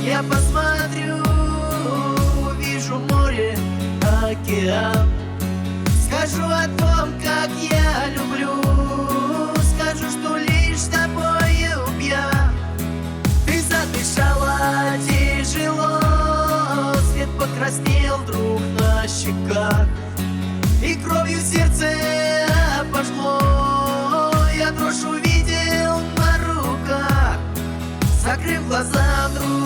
Я посмотрю, увижу море, океан. Скажу о том, как я люблю, скажу, что лишь с тобою пьян. Ты задышала тяжело, свет покраснел вдруг на щеках, и кровью сердце пошло. Я дрожь увидел на руках, закрыв глаза, вдруг